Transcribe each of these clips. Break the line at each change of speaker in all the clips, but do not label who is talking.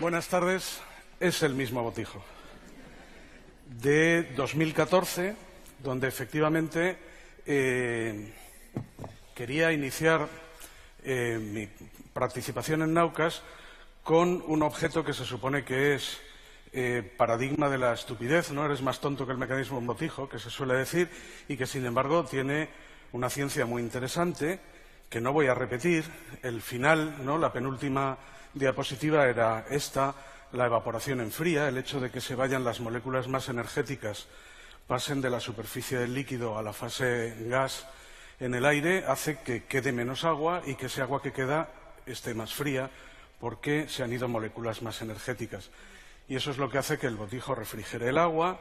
Buenas tardes. Es el mismo botijo de 2014, donde efectivamente quería iniciar mi participación en Naucas con un objeto que se supone que es paradigma de la estupidez, ¿no? Eres más tonto que el mecanismo de un botijo, que se suele decir, y que sin embargo tiene una ciencia muy interesante que no voy a repetir. El final, ¿no? La penúltima diapositiva era esta, la evaporación en fría, el hecho de que se vayan las moléculas más energéticas, pasen de la superficie del líquido a la fase gas en el aire, hace que quede menos agua y que ese agua que queda esté más fría porque se han ido moléculas más energéticas. Y eso es lo que hace que el botijo refrigere el agua,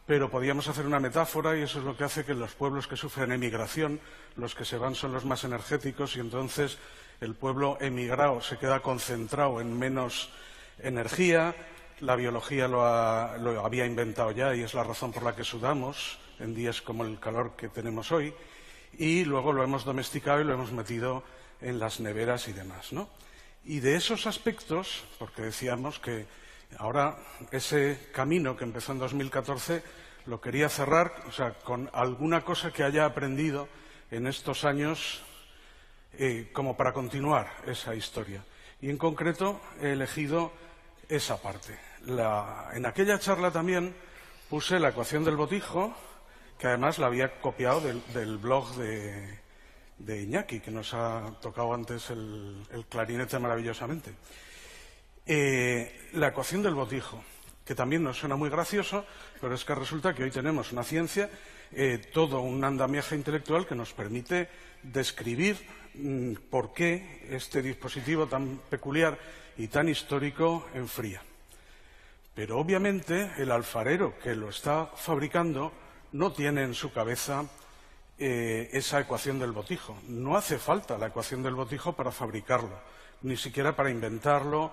pero podríamos hacer una metáfora y eso es lo que hace que los pueblos que sufren emigración, los que se van son los más energéticos y entonces el pueblo emigrado se queda concentrado en menos energía. La biología lo había inventado ya y es la razón por la que sudamos en días como el calor que tenemos hoy, y luego lo hemos domesticado y lo hemos metido en las neveras y demás, ¿no? Y de esos aspectos, porque decíamos que ahora ese camino que empezó en 2014 lo quería cerrar, o sea, con alguna cosa que haya aprendido en estos años como para continuar esa historia. Y en concreto he elegido esa parte. En aquella charla también puse la ecuación del botijo, que además la había copiado del blog de Iñaki, que nos ha tocado antes el clarinete maravillosamente. La ecuación del botijo, que también nos suena muy gracioso, pero es que resulta que hoy tenemos una ciencia, todo un andamiaje intelectual que nos permite describir por qué este dispositivo tan peculiar y tan histórico enfría. Pero obviamente el alfarero que lo está fabricando no tiene en su cabeza esa ecuación del botijo. No hace falta la ecuación del botijo para fabricarlo, ni siquiera para inventarlo,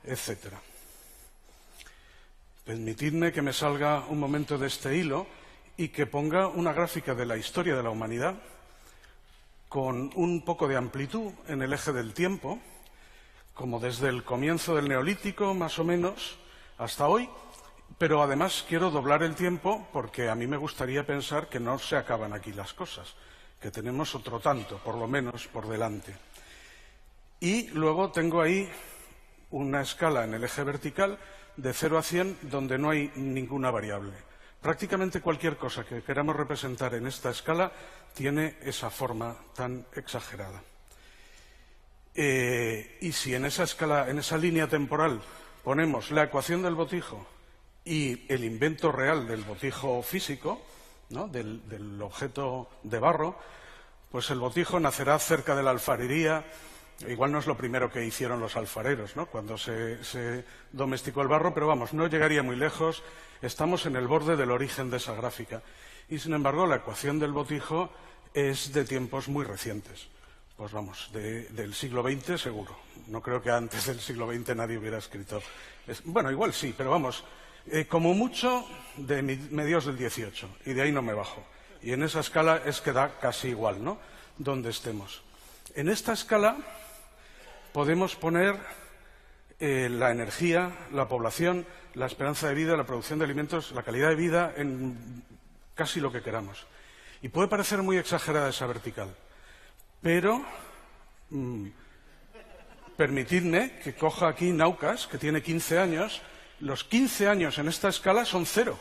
etcétera. Permitidme que me salga un momento de este hilo y que ponga una gráfica de la historia de la humanidad con un poco de amplitud en el eje del tiempo, como desde el comienzo del Neolítico, más o menos, hasta hoy, pero además quiero doblar el tiempo porque a mí me gustaría pensar que no se acaban aquí las cosas, que tenemos otro tanto, por lo menos, por delante. Y luego tengo ahí una escala en el eje vertical de 0 a 100 donde no hay ninguna variable. Prácticamente cualquier cosa que queramos representar en esta escala tiene esa forma tan exagerada. Y si en esa escala, en esa línea temporal, ponemos la ecuación del botijo y el invento real del botijo físico, ¿no? del objeto de barro, pues el botijo nacerá cerca de la alfarería. Igual no es lo primero que hicieron los alfareros, ¿no? Cuando se domesticó el barro, pero vamos, no llegaría muy lejos. Estamos en el borde del origen de esa gráfica. Y, sin embargo, la ecuación del botijo es de tiempos muy recientes. Pues vamos, del siglo XX seguro. No creo que antes del siglo XX nadie hubiera escrito. Bueno, igual sí, pero vamos, como mucho de mediados del XVIII. Y de ahí no me bajo. Y en esa escala es que da casi igual, ¿no? Donde estemos. En esta escala podemos poner la energía, la población, la esperanza de vida, la producción de alimentos, la calidad de vida en casi lo que queramos. Y puede parecer muy exagerada esa vertical, pero permitidme que coja aquí Naucas, que tiene 15 años. Los 15 años en esta escala son 0.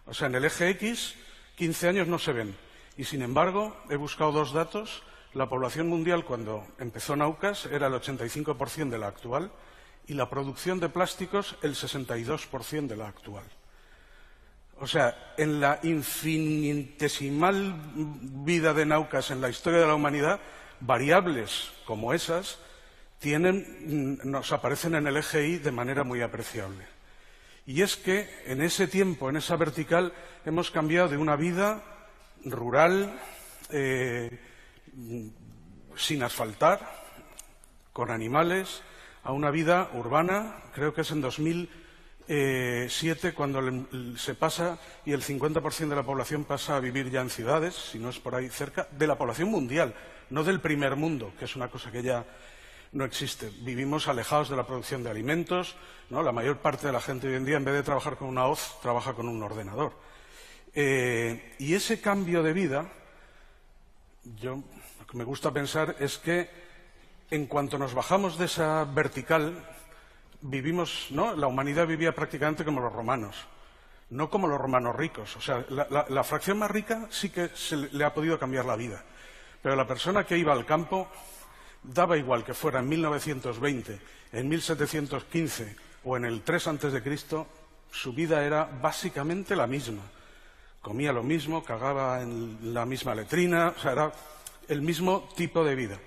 O sea, en el eje X, 15 años no se ven. Y, sin embargo, he buscado dos datos. La población mundial, cuando empezó Naucas, era el 85% de la actual y la producción de plásticos el 62% de la actual. O sea, en la infinitesimal vida de Naucas en la historia de la humanidad, variables como esas nos aparecen en el eje Y de manera muy apreciable. Y es que en ese tiempo, en esa vertical, hemos cambiado de una vida rural, sin asfaltar, con animales, a una vida urbana. Creo que es en 2007 cuando se pasa y el 50% de la población pasa a vivir ya en ciudades, si no es por ahí cerca, de la población mundial, no del primer mundo, que es una cosa que ya no existe. Vivimos alejados de la producción de alimentos, ¿no? La mayor parte de la gente hoy en día, en vez de trabajar con una hoz, trabaja con un ordenador. Y ese cambio de vida, lo que me gusta pensar es que en cuanto nos bajamos de esa vertical, vivimos, ¿no? La humanidad vivía prácticamente como los romanos, no como los romanos ricos. O sea, la fracción más rica sí que le ha podido cambiar la vida, pero la persona que iba al campo, daba igual que fuera en 1920, en 1715 o en el 3 a.C., su vida era básicamente la misma. Comía lo mismo, cagaba en la misma letrina, o sea, era el mismo tipo de vida.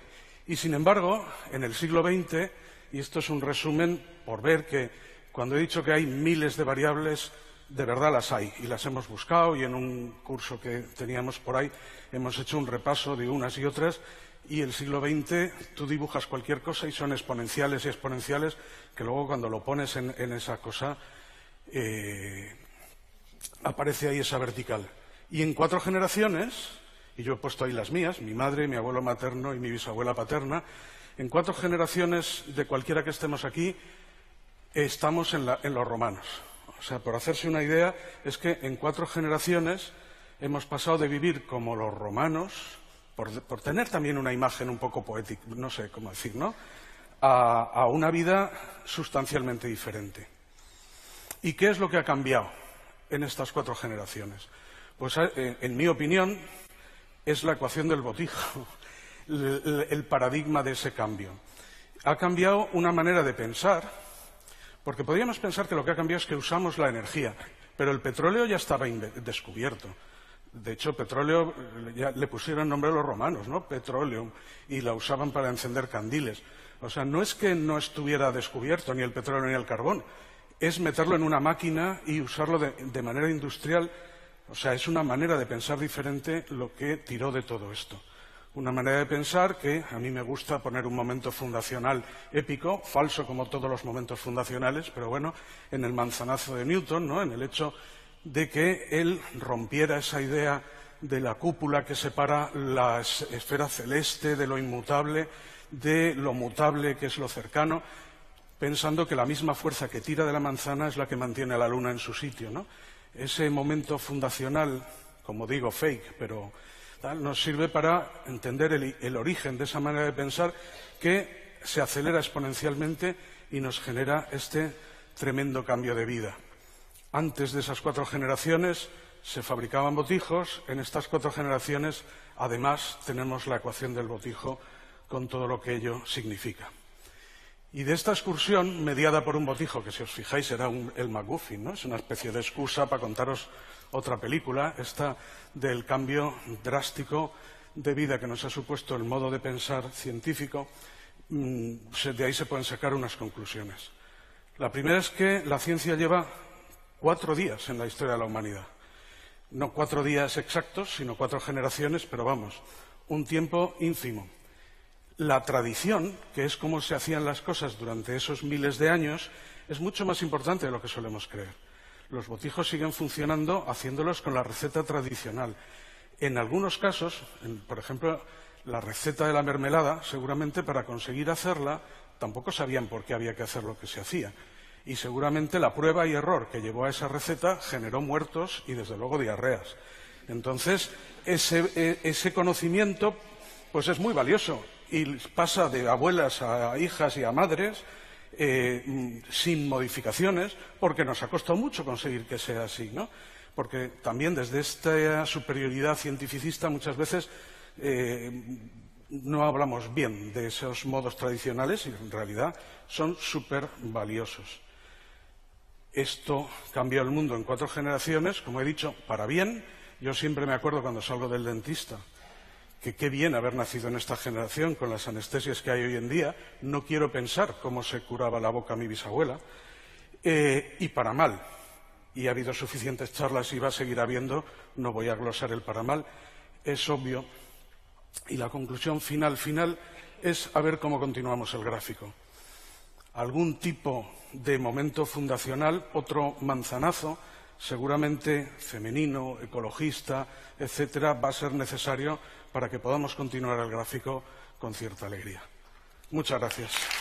Y, sin embargo, en el siglo XX, y esto es un resumen por ver que cuando he dicho que hay miles de variables, de verdad las hay, y las hemos buscado, y en un curso que teníamos por ahí hemos hecho un repaso de unas y otras, y el siglo XX tú dibujas cualquier cosa y son exponenciales y exponenciales, que luego cuando lo pones en esa cosa aparece ahí esa vertical. Y en 4 generaciones, y yo he puesto ahí las mías, mi madre, mi abuelo materno y mi bisabuela paterna, en 4 generaciones de cualquiera que estemos aquí, estamos en los romanos. O sea, por hacerse una idea, es que en 4 generaciones hemos pasado de vivir como los romanos, por tener también una imagen un poco poética, no sé cómo decir, ¿no?, a una vida sustancialmente diferente. ¿Y qué es lo que ha cambiado en estas 4 generaciones? Pues, en mi opinión, es la ecuación del botijo, el paradigma de ese cambio. Ha cambiado una manera de pensar, porque podríamos pensar que lo que ha cambiado es que usamos la energía, pero el petróleo ya estaba descubierto. De hecho, petróleo ya le pusieron nombre a los romanos, ¿no? Petroleum, y la usaban para encender candiles. O sea, no es que no estuviera descubierto ni el petróleo ni el carbón, es meterlo en una máquina y usarlo de manera industrial. O sea, es una manera de pensar diferente lo que tiró de todo esto. Una manera de pensar que a mí me gusta poner un momento fundacional épico, falso como todos los momentos fundacionales, pero bueno, en el manzanazo de Newton, ¿no?, en el hecho de que él rompiera esa idea de la cúpula que separa la esfera celeste de lo inmutable, de lo mutable que es lo cercano, pensando que la misma fuerza que tira de la manzana es la que mantiene a la luna en su sitio, ¿no? Ese momento fundacional, como digo, fake, pero nos sirve para entender el origen de esa manera de pensar que se acelera exponencialmente y nos genera este tremendo cambio de vida. Antes de esas 4 generaciones se fabricaban botijos, en estas 4 generaciones además tenemos la ecuación del botijo con todo lo que ello significa. Y de esta excursión, mediada por un botijo, que si os fijáis era el MacGuffin, ¿no?, es una especie de excusa para contaros otra película, esta del cambio drástico de vida que nos ha supuesto el modo de pensar científico, de ahí se pueden sacar unas conclusiones. La primera es que la ciencia lleva 4 días en la historia de la humanidad. No 4 días exactos, sino 4 generaciones, pero vamos, un tiempo ínfimo. La tradición, que es cómo se hacían las cosas durante esos miles de años, es mucho más importante de lo que solemos creer. Los botijos siguen funcionando haciéndolos con la receta tradicional. En algunos casos, por ejemplo, la receta de la mermelada, seguramente para conseguir hacerla, tampoco sabían por qué había que hacer lo que se hacía. Y seguramente la prueba y error que llevó a esa receta generó muertos y, desde luego, diarreas. Entonces, ese conocimiento pues es muy valioso y pasa de abuelas a hijas y a madres sin modificaciones, porque nos ha costado mucho conseguir que sea así, ¿no? Porque también desde esta superioridad cientificista muchas veces no hablamos bien de esos modos tradicionales y en realidad son súper valiosos. Esto cambió el mundo en 4 generaciones, como he dicho, para bien. Yo siempre me acuerdo cuando salgo del dentista que qué bien haber nacido en esta generación con las anestesias que hay hoy en día. No quiero pensar cómo se curaba la boca mi bisabuela. Y para mal. Y ha habido suficientes charlas y va a seguir habiendo. No voy a glosar el para mal. Es obvio. Y la conclusión final es a ver cómo continuamos el gráfico. Algún tipo de momento fundacional, otro manzanazo, seguramente femenino, ecologista, etcétera, va a ser necesario para que podamos continuar el gráfico con cierta alegría. Muchas gracias.